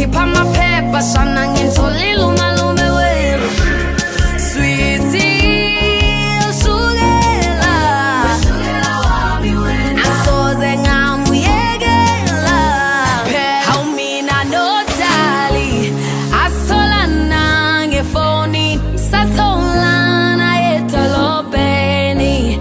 uzokhipha amaphepha shana ngintholile umalume wenu Sweetie ushukela Angisoze ngamuyekela Hawu mina nodali Asolana ngefoni Satholana edolobheni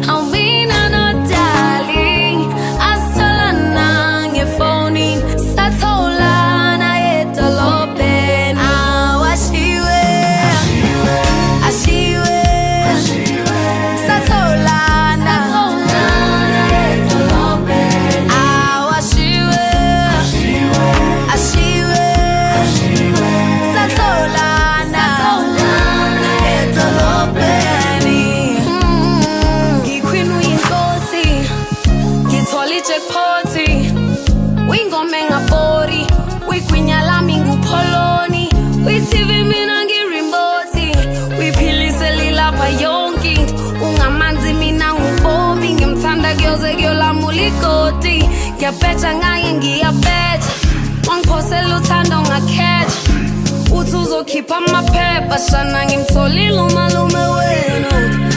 Hawu mina nodali Asolana ngefoni Satholana edolobheni Awashiwe Ashiwe Satholana edolobheni Awashiwe Ashiwe Satholana edolobheni Ngikhwini uyinkosi Ngithola ijackpoti Wingome ngabori Wigwinya lami ngupholoni Wi-TV mina ngirimboti Wiphilise lilapha yonke Ungamanzi mina ngubomi Ngimthanda kuyoze kuyolamula igoti Ngiyabheja ngaye ngiyabheja Wangiphosela uthando ngakhetha Uthi uzokhipha amaphepha Shana ngimtholile umalume wenu